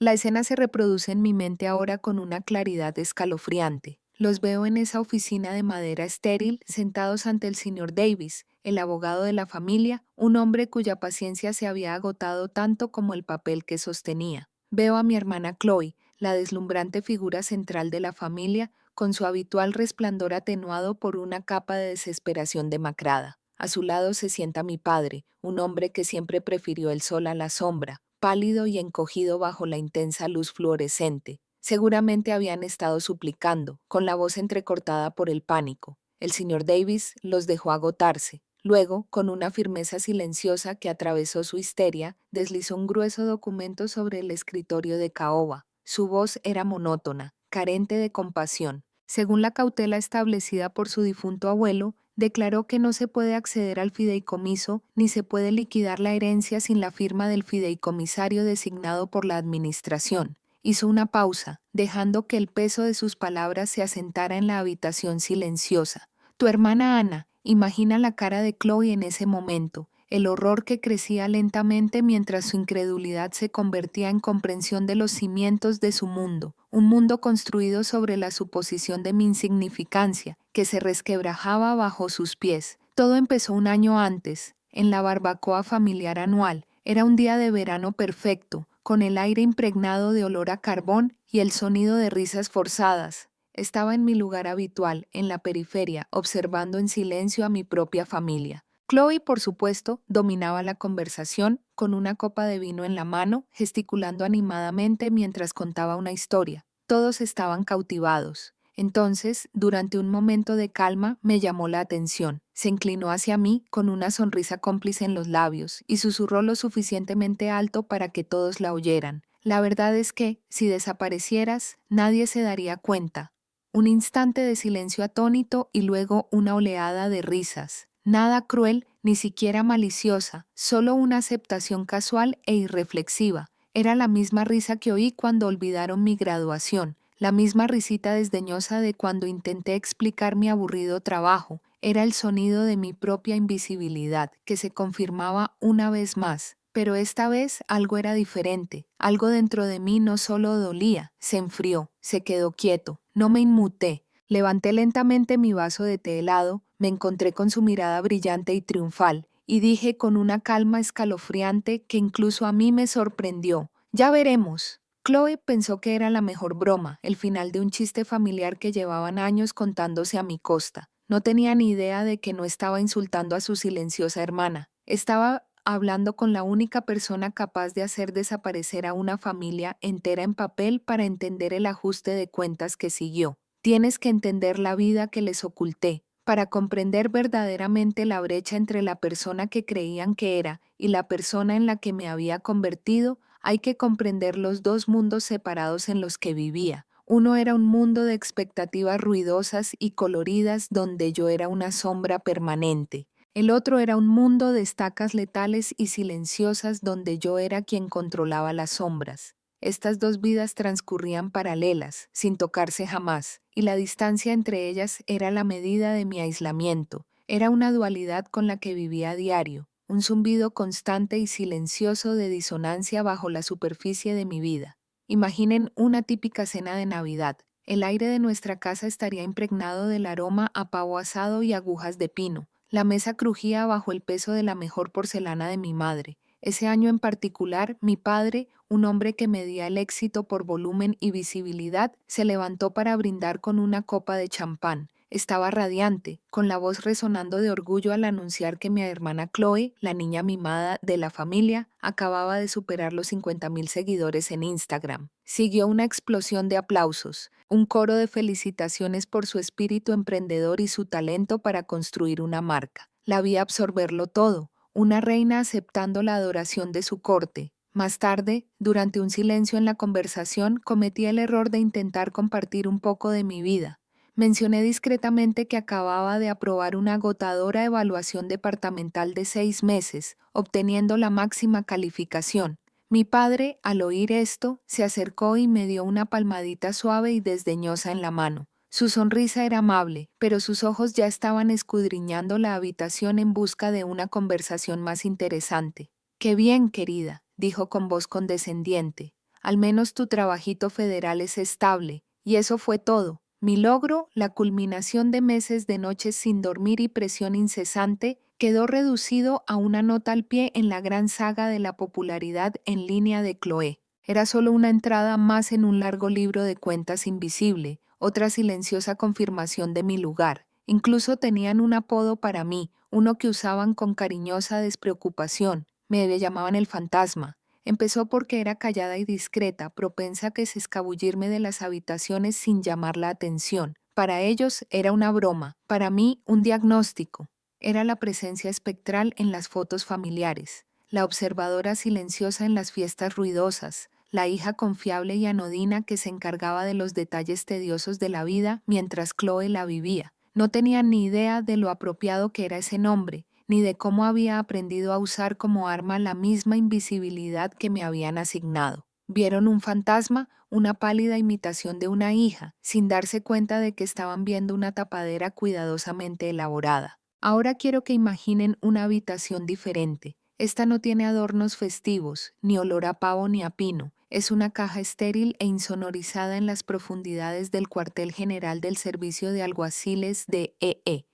La escena se reproduce en mi mente ahora con una claridad escalofriante. Los veo en esa oficina de madera estéril, sentados ante el señor Davis, el abogado de la familia, un hombre cuya paciencia se había agotado tanto como el papel que sostenía. Veo a mi hermana Chloe, la deslumbrante figura central de la familia, con su habitual resplandor atenuado por una capa de desesperación demacrada. A su lado se sienta mi padre, un hombre que siempre prefirió el sol a la sombra, pálido y encogido bajo la intensa luz fluorescente. Seguramente habían estado suplicando, con la voz entrecortada por el pánico. El señor Davis los dejó agotarse. Luego, con una firmeza silenciosa que atravesó su histeria, deslizó un grueso documento sobre el escritorio de caoba. Su voz era monótona, carente de compasión. Según la cautela establecida por su difunto abuelo, declaró que no se puede acceder al fideicomiso ni se puede liquidar la herencia sin la firma del fideicomisario designado por la administración. Hizo una pausa, dejando que el peso de sus palabras se asentara en la habitación silenciosa. Tu hermana Ana, imagina la cara de Chloe en ese momento, el horror que crecía lentamente mientras su incredulidad se convertía en comprensión de los cimientos de su mundo, un mundo construido sobre la suposición de mi insignificancia, que se resquebrajaba bajo sus pies. Todo empezó un año antes, en la barbacoa familiar anual. Era un día de verano perfecto, con el aire impregnado de olor a carbón y el sonido de risas forzadas. Estaba en mi lugar habitual, en la periferia, observando en silencio a mi propia familia. Chloe, por supuesto, dominaba la conversación, con una copa de vino en la mano, gesticulando animadamente mientras contaba una historia. Todos estaban cautivados. Entonces, durante un momento de calma, me llamó la atención. Se inclinó hacia mí con una sonrisa cómplice en los labios y susurró lo suficientemente alto para que todos la oyeran. La verdad es que, si desaparecieras, nadie se daría cuenta. Un instante de silencio atónito y luego una oleada de risas. Nada cruel, ni siquiera maliciosa, solo una aceptación casual e irreflexiva. Era la misma risa que oí cuando olvidaron mi graduación, la misma risita desdeñosa de cuando intenté explicar mi aburrido trabajo. Era el sonido de mi propia invisibilidad, que se confirmaba una vez más. Pero esta vez algo era diferente. Algo dentro de mí no solo dolía, se enfrió, se quedó quieto. No me inmuté. Levanté lentamente mi vaso de té helado, me encontré con su mirada brillante y triunfal, y dije con una calma escalofriante que incluso a mí me sorprendió: «Ya veremos». Chloe pensó que era la mejor broma, el final de un chiste familiar que llevaban años contándose a mi costa. No tenía ni idea de que no estaba insultando a su silenciosa hermana. Estaba hablando con la única persona capaz de hacer desaparecer a una familia entera en papel para entender el ajuste de cuentas que siguió. Tienes que entender la vida que les oculté. Para comprender verdaderamente la brecha entre la persona que creían que era y la persona en la que me había convertido, hay que comprender los dos mundos separados en los que vivía. Uno era un mundo de expectativas ruidosas y coloridas donde yo era una sombra permanente. El otro era un mundo de estacas letales y silenciosas donde yo era quien controlaba las sombras. Estas dos vidas transcurrían paralelas, sin tocarse jamás, y la distancia entre ellas era la medida de mi aislamiento. Era una dualidad con la que vivía a diario, un zumbido constante y silencioso de disonancia bajo la superficie de mi vida. Imaginen una típica cena de Navidad. El aire de nuestra casa estaría impregnado del aroma a pavo asado y agujas de pino. La mesa crujía bajo el peso de la mejor porcelana de mi madre. Ese año en particular, mi padre, un hombre que medía el éxito por volumen y visibilidad, se levantó para brindar con una copa de champán. Estaba radiante, con la voz resonando de orgullo al anunciar que mi hermana Chloe, la niña mimada de la familia, acababa de superar los 50,000 seguidores en Instagram. Siguió una explosión de aplausos, un coro de felicitaciones por su espíritu emprendedor y su talento para construir una marca. La vi absorberlo todo, una reina aceptando la adoración de su corte. Más tarde, durante un silencio en la conversación, cometí el error de intentar compartir un poco de mi vida. Mencioné discretamente que acababa de aprobar una agotadora evaluación departamental de 6 meses, obteniendo la máxima calificación. Mi padre, al oír esto, se acercó y me dio una palmadita suave y desdeñosa en la mano. Su sonrisa era amable, pero sus ojos ya estaban escudriñando la habitación en busca de una conversación más interesante. «Qué bien, querida», dijo con voz condescendiente. Al menos tu trabajito federal es estable. Y eso fue todo. Mi logro, la culminación de meses de noches sin dormir y presión incesante, quedó reducido a una nota al pie en la gran saga de la popularidad en línea de Chloe. Era solo una entrada más en un largo libro de cuentas invisible, otra silenciosa confirmación de mi lugar. Incluso tenían un apodo para mí, uno que usaban con cariñosa despreocupación. Me llamaban el fantasma. Empezó porque era callada y discreta, propensa a que se escabullirme de las habitaciones sin llamar la atención. Para ellos era una broma, para mí un diagnóstico. Era la presencia espectral en las fotos familiares, la observadora silenciosa en las fiestas ruidosas, la hija confiable y anodina que se encargaba de los detalles tediosos de la vida mientras Chloe la vivía. No tenía ni idea de lo apropiado que era ese nombre, ni de cómo había aprendido a usar como arma la misma invisibilidad que me habían asignado. Vieron un fantasma, una pálida imitación de una hija, sin darse cuenta de que estaban viendo una tapadera cuidadosamente elaborada. Ahora quiero que imaginen una habitación diferente. Esta no tiene adornos festivos, ni olor a pavo ni a pino. Es una caja estéril e insonorizada en las profundidades del cuartel general del Servicio de Alguaciles de EE.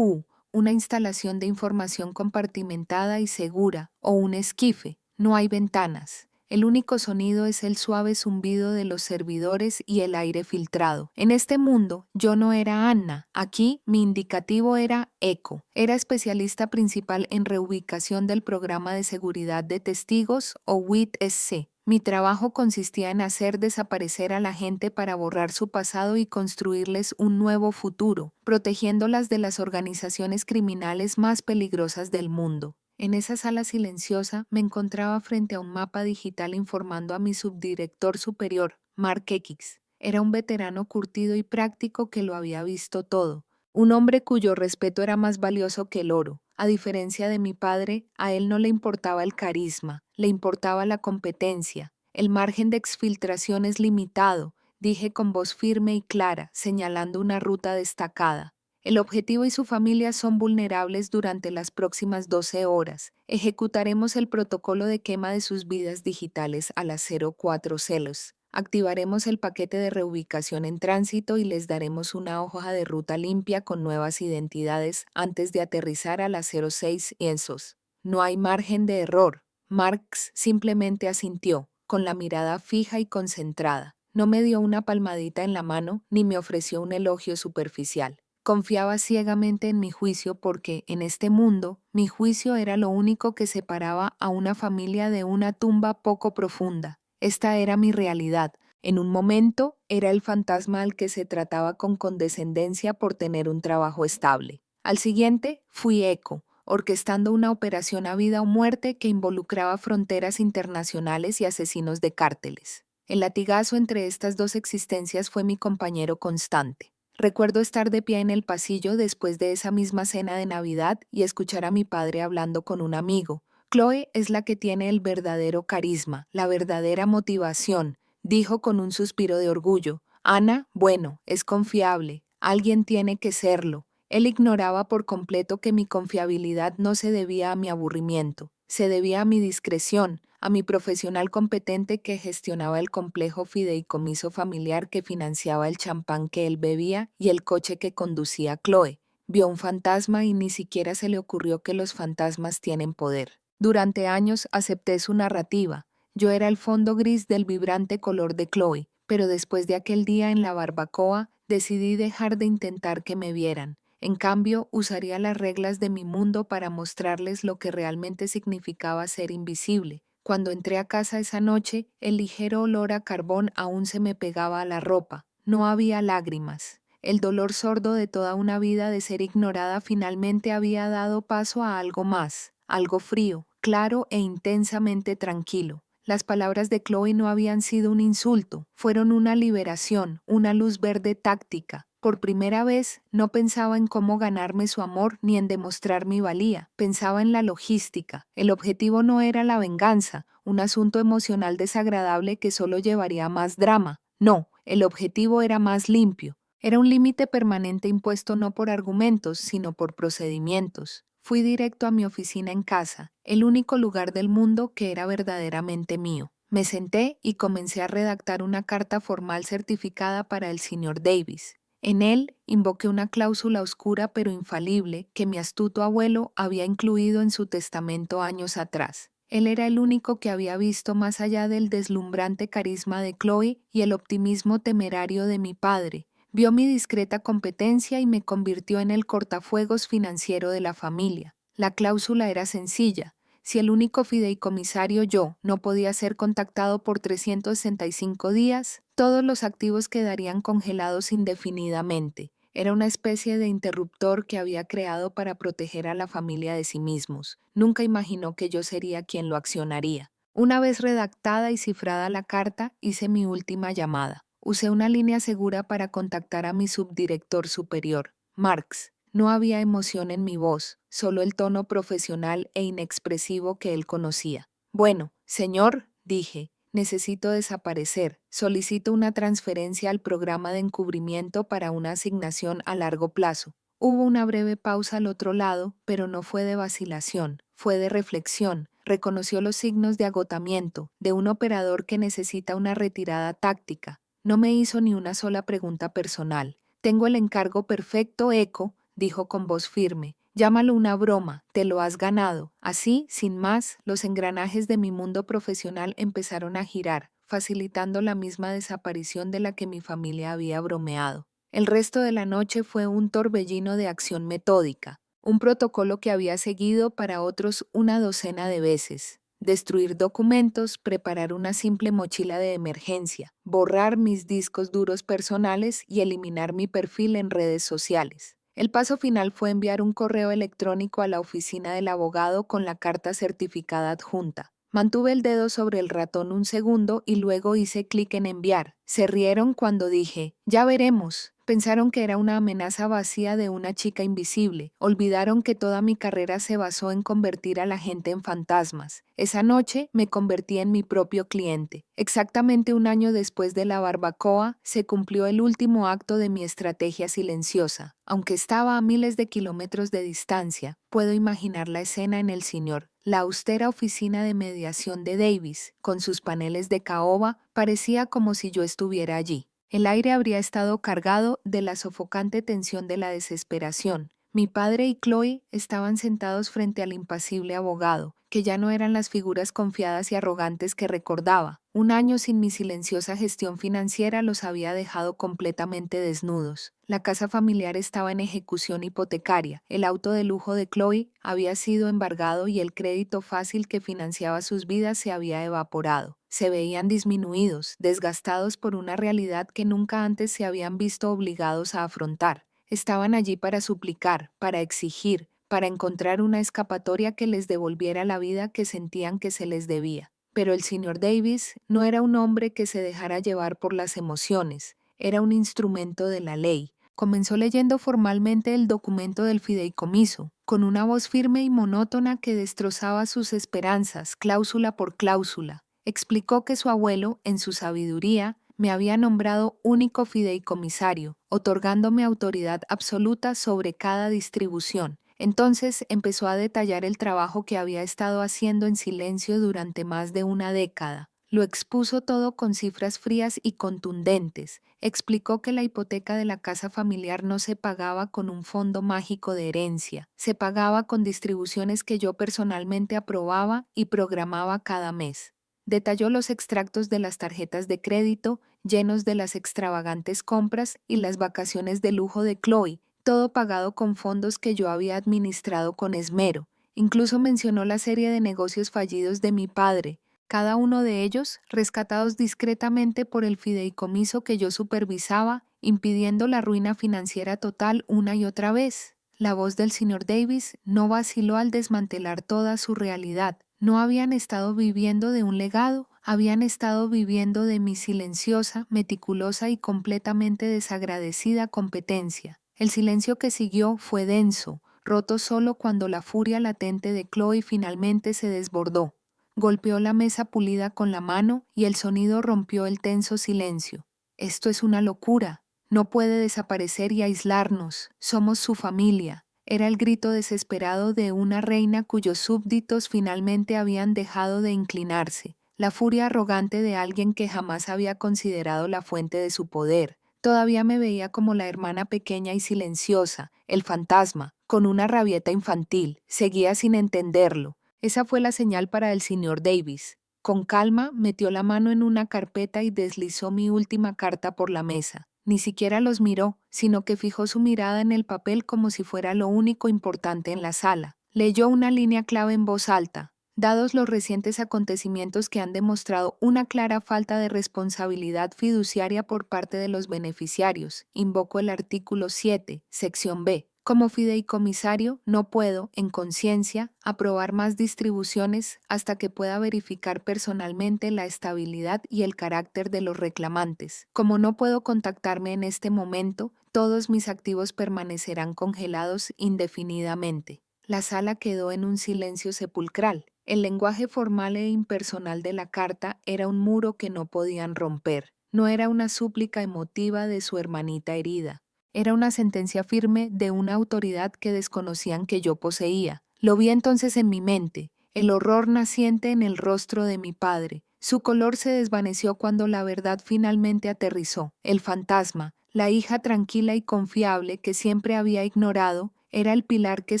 Una instalación de información compartimentada y segura, o un esquife. No hay ventanas. El único sonido es el suave zumbido de los servidores y el aire filtrado. En este mundo, yo no era Anna. Aquí, mi indicativo era Echo. Era especialista principal en reubicación del programa de seguridad de testigos, o WIT-SC. Mi trabajo consistía en hacer desaparecer a la gente para borrar su pasado y construirles un nuevo futuro, protegiéndolas de las organizaciones criminales más peligrosas del mundo. En esa sala silenciosa me encontraba frente a un mapa digital informando a mi subdirector superior, Mark X. Era un veterano curtido y práctico que lo había visto todo. Un hombre cuyo respeto era más valioso que el oro. A diferencia de mi padre, a él no le importaba el carisma, le importaba la competencia. El margen de exfiltración es limitado, dije con voz firme y clara, señalando una ruta destacada. El objetivo y su familia son vulnerables durante las próximas 12 horas. Ejecutaremos el protocolo de quema de sus vidas digitales a las 04 celos. Activaremos el paquete de reubicación en tránsito y les daremos una hoja de ruta limpia con nuevas identidades antes de aterrizar a las 06 ESOS. No hay margen de error. Marx simplemente asintió, con la mirada fija y concentrada. No me dio una palmadita en la mano ni me ofreció un elogio superficial. Confiaba ciegamente en mi juicio porque, en este mundo, mi juicio era lo único que separaba a una familia de una tumba poco profunda. Esta era mi realidad. En un momento, era el fantasma al que se trataba con condescendencia por tener un trabajo estable. Al siguiente, fui Echo, orquestando una operación a vida o muerte que involucraba fronteras internacionales y asesinos de cárteles. El latigazo entre estas dos existencias fue mi compañero constante. Recuerdo estar de pie en el pasillo después de esa misma cena de Navidad y escuchar a mi padre hablando con un amigo. Chloe es la que tiene el verdadero carisma, la verdadera motivación, dijo con un suspiro de orgullo. Ana, bueno, es confiable, alguien tiene que serlo. Él ignoraba por completo que mi confiabilidad no se debía a mi aburrimiento, se debía a mi discreción, a mi profesional competente que gestionaba el complejo fideicomiso familiar que financiaba el champán que él bebía y el coche que conducía Chloe. Vio un fantasma y ni siquiera se le ocurrió que los fantasmas tienen poder. Durante años acepté su narrativa. Yo era el fondo gris del vibrante color de Chloe, pero después de aquel día en la barbacoa decidí dejar de intentar que me vieran. En cambio, usaría las reglas de mi mundo para mostrarles lo que realmente significaba ser invisible. Cuando entré a casa esa noche, el ligero olor a carbón aún se me pegaba a la ropa. No había lágrimas. El dolor sordo de toda una vida de ser ignorada finalmente había dado paso a algo más, algo frío, claro e intensamente tranquilo. Las palabras de Chloe no habían sido un insulto, fueron una liberación, una luz verde táctica. Por primera vez, no pensaba en cómo ganarme su amor ni en demostrar mi valía. Pensaba en la logística. El objetivo no era la venganza, un asunto emocional desagradable que solo llevaría a más drama. No, el objetivo era más limpio. Era un límite permanente impuesto no por argumentos, sino por procedimientos. Fui directo a mi oficina en casa, el único lugar del mundo que era verdaderamente mío. Me senté y comencé a redactar una carta formal certificada para el señor Davis. En él invoqué una cláusula oscura pero infalible que mi astuto abuelo había incluido en su testamento años atrás. Él era el único que había visto más allá del deslumbrante carisma de Chloe y el optimismo temerario de mi padre. Vio mi discreta competencia y me convirtió en el cortafuegos financiero de la familia. La cláusula era sencilla. Si el único fideicomisario yo no podía ser contactado por 365 días, todos los activos quedarían congelados indefinidamente. Era una especie de interruptor que había creado para proteger a la familia de sí mismos. Nunca imaginó que yo sería quien lo accionaría. Una vez redactada y cifrada la carta, hice mi última llamada. Usé una línea segura para contactar a mi subdirector superior, Marx. No había emoción en mi voz, solo el tono profesional e inexpresivo que él conocía. Bueno, señor, dije, necesito desaparecer. Solicito una transferencia al programa de encubrimiento para una asignación a largo plazo. Hubo una breve pausa al otro lado, pero no fue de vacilación, fue de reflexión. Reconoció los signos de agotamiento, de un operador que necesita una retirada táctica. No me hizo ni una sola pregunta personal. Tengo el encargo perfecto, Eco, dijo con voz firme. Llámalo una broma, te lo has ganado. Así, sin más, los engranajes de mi mundo profesional empezaron a girar, facilitando la misma desaparición de la que mi familia había bromeado. El resto de la noche fue un torbellino de acción metódica, un protocolo que había seguido para otros una docena de veces. Destruir documentos, preparar una simple mochila de emergencia, borrar mis discos duros personales y eliminar mi perfil en redes sociales. El paso final fue enviar un correo electrónico a la oficina del abogado con la carta certificada adjunta. Mantuve el dedo sobre el ratón un segundo y luego hice clic en enviar. Se rieron cuando dije, ya veremos. Pensaron que era una amenaza vacía de una chica invisible. Olvidaron que toda mi carrera se basó en convertir a la gente en fantasmas. Esa noche me convertí en mi propio cliente. Exactamente un año después de la barbacoa, se cumplió el último acto de mi estrategia silenciosa. Aunque estaba a miles de kilómetros de distancia, puedo imaginar la escena en el Señor. La austera oficina de mediación de Davis, con sus paneles de caoba, parecía como si yo estuviera allí. El aire habría estado cargado de la sofocante tensión de la desesperación. Mi padre y Chloe estaban sentados frente al impasible abogado, que ya no eran las figuras confiadas y arrogantes que recordaba. Un año sin mi silenciosa gestión financiera los había dejado completamente desnudos. La casa familiar estaba en ejecución hipotecaria, el auto de lujo de Chloe había sido embargado y el crédito fácil que financiaba sus vidas se había evaporado. Se veían disminuidos, desgastados por una realidad que nunca antes se habían visto obligados a afrontar. Estaban allí para suplicar, para exigir, para encontrar una escapatoria que les devolviera la vida que sentían que se les debía. Pero el señor Davis no era un hombre que se dejara llevar por las emociones, era un instrumento de la ley. Comenzó leyendo formalmente el documento del fideicomiso, con una voz firme y monótona que destrozaba sus esperanzas, cláusula por cláusula. Explicó que su abuelo, en su sabiduría, me había nombrado único fideicomisario, otorgándome autoridad absoluta sobre cada distribución. Entonces empezó a detallar el trabajo que había estado haciendo en silencio durante más de una década. Lo expuso todo con cifras frías y contundentes. Explicó que la hipoteca de la casa familiar no se pagaba con un fondo mágico de herencia, se pagaba con distribuciones que yo personalmente aprobaba y programaba cada mes. Detalló los extractos de las tarjetas de crédito, llenos de las extravagantes compras y las vacaciones de lujo de Chloe, todo pagado con fondos que yo había administrado con esmero. Incluso mencionó la serie de negocios fallidos de mi padre, cada uno de ellos rescatados discretamente por el fideicomiso que yo supervisaba, impidiendo la ruina financiera total una y otra vez. La voz del señor Davis no vaciló al desmantelar toda su realidad. No habían estado viviendo de un legado, habían estado viviendo de mi silenciosa, meticulosa y completamente desagradecida competencia. El silencio que siguió fue denso, roto solo cuando la furia latente de Chloe finalmente se desbordó. Golpeó la mesa pulida con la mano y el sonido rompió el tenso silencio. Esto es una locura. No puede desaparecer y aislarnos. Somos su familia. Era el grito desesperado de una reina cuyos súbditos finalmente habían dejado de inclinarse. la furia arrogante de alguien que jamás había considerado la fuente de su poder. Todavía me veía como la hermana pequeña y silenciosa, el fantasma, con una rabieta infantil. Seguía sin entenderlo. Esa fue la señal para el señor Davis. Con calma, metió la mano en una carpeta y deslizó mi última carta por la mesa. Ni siquiera los miró, sino que fijó su mirada en el papel como si fuera lo único importante en la sala. Leyó una línea clave en voz alta. Dados los recientes acontecimientos que han demostrado una clara falta de responsabilidad fiduciaria por parte de los beneficiarios, invoco el artículo 7, sección B. Como fideicomisario, no puedo, en conciencia, aprobar más distribuciones hasta que pueda verificar personalmente la estabilidad y el carácter de los reclamantes. Como no puedo contactarme en este momento, todos mis activos permanecerán congelados indefinidamente. La sala quedó en un silencio sepulcral. El lenguaje formal e impersonal de la carta era un muro que no podían romper. No era una súplica emotiva de su hermanita herida. Era una sentencia firme de una autoridad que desconocían que yo poseía. Lo vi entonces en mi mente, el horror naciente en el rostro de mi padre. Su color se desvaneció cuando la verdad finalmente aterrizó. El fantasma, la hija tranquila y confiable que siempre había ignorado, era el pilar que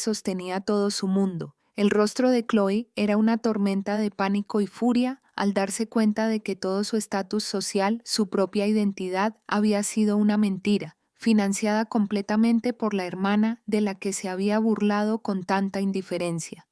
sostenía todo su mundo. El rostro de Chloe era una tormenta de pánico y furia al darse cuenta de que todo su estatus social, su propia identidad, había sido una mentira, financiada completamente por la hermana de la que se había burlado con tanta indiferencia.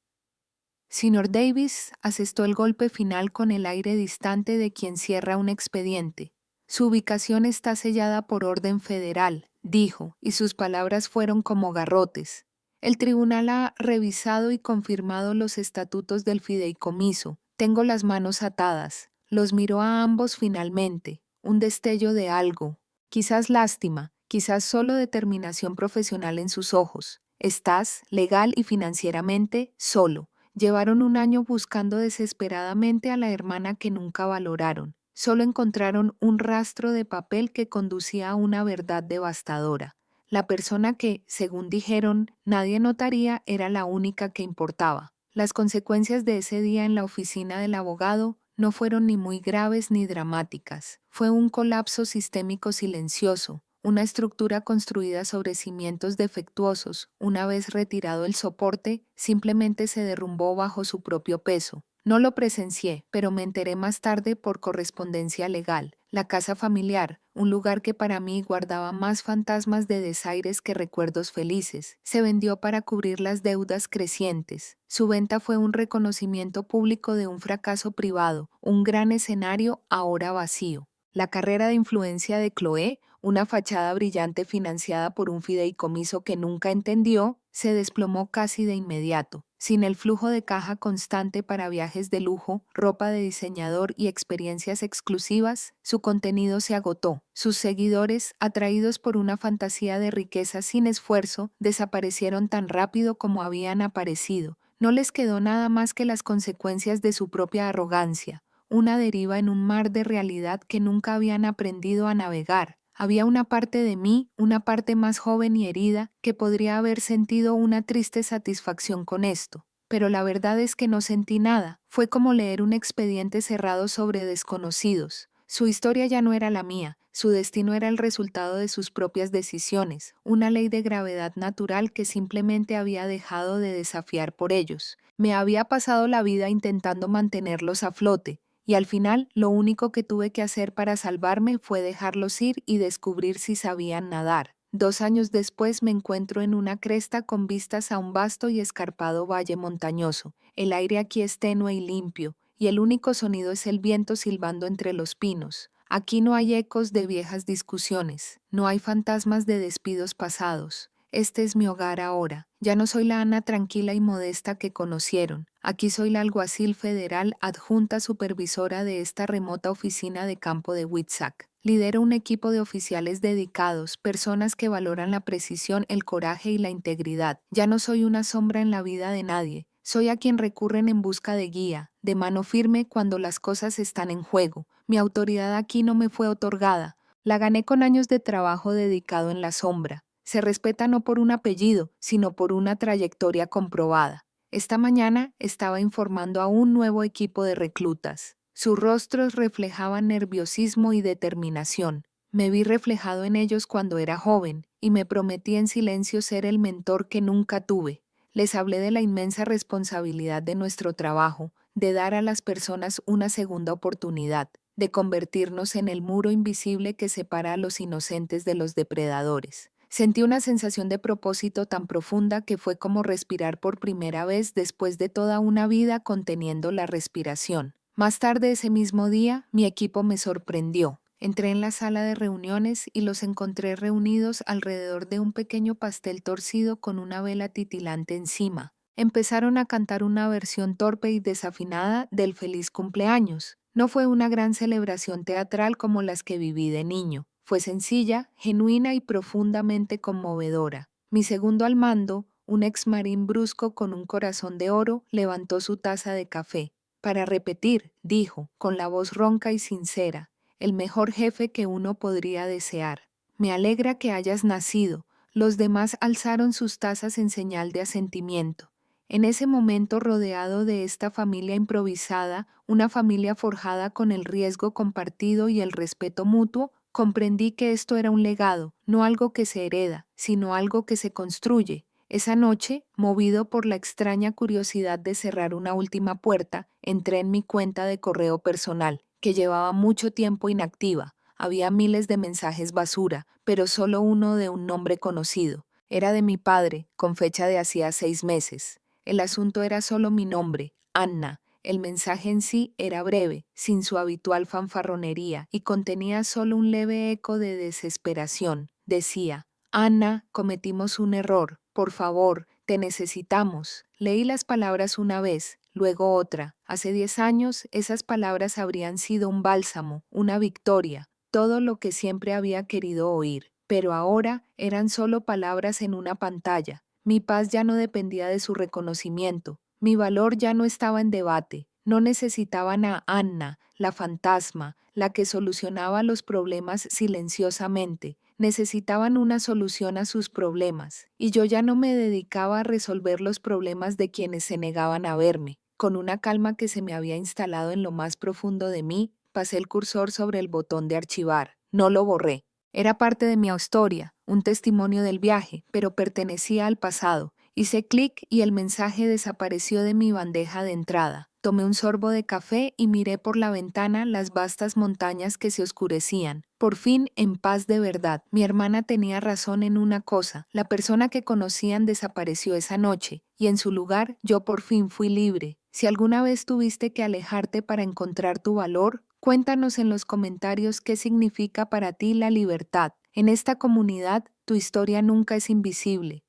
Sr. Davis asestó el golpe final con el aire distante de quien cierra un expediente. Su ubicación está sellada por orden federal, dijo, y sus palabras fueron como garrotes. El tribunal ha revisado y confirmado los estatutos del fideicomiso. Tengo las manos atadas. Los miró a ambos finalmente. Un destello de algo. Quizás lástima, quizás solo determinación profesional en sus ojos. Estás, legal y financieramente, solo. Llevaron un año buscando desesperadamente a la hermana que nunca valoraron. Solo encontraron un rastro de papel que conducía a una verdad devastadora. La persona que, según dijeron, nadie notaría era la única que importaba. Las consecuencias de ese día en la oficina del abogado no fueron ni muy graves ni dramáticas. Fue un colapso sistémico silencioso, una estructura construida sobre cimientos defectuosos. Una vez retirado el soporte, simplemente se derrumbó bajo su propio peso. No lo presencié, pero me enteré más tarde por correspondencia legal. La casa familiar, un lugar que para mí guardaba más fantasmas de desaires que recuerdos felices, se vendió para cubrir las deudas crecientes. Su venta fue un reconocimiento público de un fracaso privado, un gran escenario ahora vacío. La carrera de influencia de Chloe, una fachada brillante financiada por un fideicomiso que nunca entendió, se desplomó casi de inmediato. Sin el flujo de caja constante para viajes de lujo, ropa de diseñador y experiencias exclusivas, su contenido se agotó. Sus seguidores, atraídos por una fantasía de riqueza sin esfuerzo, desaparecieron tan rápido como habían aparecido. No les quedó nada más que las consecuencias de su propia arrogancia, una deriva en un mar de realidad que nunca habían aprendido a navegar. Había una parte de mí, una parte más joven y herida, que podría haber sentido una triste satisfacción con esto. Pero la verdad es que no sentí nada. Fue como leer un expediente cerrado sobre desconocidos. Su historia ya no era la mía. Su destino era el resultado de sus propias decisiones, una ley de gravedad natural que simplemente había dejado de desafiar por ellos. Me había pasado la vida intentando mantenerlos a flote, y al final lo único que tuve que hacer para salvarme fue dejarlos ir y descubrir si sabían nadar. 2 años después me encuentro en una cresta con vistas a un vasto y escarpado valle montañoso. El aire aquí es tenue y limpio, y el único sonido es el viento silbando entre los pinos. Aquí no hay ecos de viejas discusiones, no hay fantasmas de despidos pasados. Este es mi hogar ahora. Ya no soy la Ana tranquila y modesta que conocieron. Aquí soy la alguacil federal adjunta supervisora de esta remota oficina de campo de Witsack. Lidero un equipo de oficiales dedicados, personas que valoran la precisión, el coraje y la integridad. Ya no soy una sombra en la vida de nadie. Soy a quien recurren en busca de guía, de mano firme cuando las cosas están en juego. Mi autoridad aquí no me fue otorgada. La gané con años de trabajo dedicado en la sombra. Se respeta no por un apellido, sino por una trayectoria comprobada. Esta mañana estaba informando a un nuevo equipo de reclutas. Sus rostros reflejaban nerviosismo y determinación. Me vi reflejado en ellos cuando era joven y me prometí en silencio ser el mentor que nunca tuve. Les hablé de la inmensa responsabilidad de nuestro trabajo, de dar a las personas una segunda oportunidad, de convertirnos en el muro invisible que separa a los inocentes de los depredadores. Sentí una sensación de propósito tan profunda que fue como respirar por primera vez después de toda una vida conteniendo la respiración. Más tarde ese mismo día, mi equipo me sorprendió. Entré en la sala de reuniones y los encontré reunidos alrededor de un pequeño pastel torcido con una vela titilante encima. Empezaron a cantar una versión torpe y desafinada del Feliz Cumpleaños. No fue una gran celebración teatral como las que viví de niño. Fue sencilla, genuina y profundamente conmovedora. Mi segundo al mando, un ex marín brusco con un corazón de oro, levantó su taza de café. Para repetir, dijo, con la voz ronca y sincera, el mejor jefe que uno podría desear. Me alegra que hayas nacido. Los demás alzaron sus tazas en señal de asentimiento. En ese momento, rodeado de esta familia improvisada, una familia forjada con el riesgo compartido y el respeto mutuo, comprendí que esto era un legado, no algo que se hereda, sino algo que se construye. Esa noche, movido por la extraña curiosidad de cerrar una última puerta, entré en mi cuenta de correo personal, que llevaba mucho tiempo inactiva. Había miles de mensajes basura, pero solo uno de un nombre conocido. Era de mi padre, con fecha de hacía 6 meses. El asunto era solo mi nombre, Anna. El mensaje en sí era breve, sin su habitual fanfarronería, y contenía solo un leve eco de desesperación. Decía: Anna, cometimos un error. Por favor, te necesitamos. Leí las palabras una vez, luego otra. Hace 10 años, esas palabras habrían sido un bálsamo, una victoria, todo lo que siempre había querido oír. Pero ahora eran solo palabras en una pantalla. Mi paz ya no dependía de su reconocimiento. Mi valor ya no estaba en debate. No necesitaban a Anna, la fantasma, la que solucionaba los problemas silenciosamente. Necesitaban una solución a sus problemas, y yo ya no me dedicaba a resolver los problemas de quienes se negaban a verme. Con una calma que se me había instalado en lo más profundo de mí, pasé el cursor sobre el botón de archivar. No lo borré. Era parte de mi historia, un testimonio del viaje, pero pertenecía al pasado. Hice clic y el mensaje desapareció de mi bandeja de entrada. Tomé un sorbo de café y miré por la ventana las vastas montañas que se oscurecían. Por fin, en paz de verdad. Mi hermana tenía razón en una cosa. La persona que conocían desapareció esa noche, y en su lugar yo por fin fui libre. Si alguna vez tuviste que alejarte para encontrar tu valor, cuéntanos en los comentarios qué significa para ti la libertad. En esta comunidad, tu historia nunca es invisible.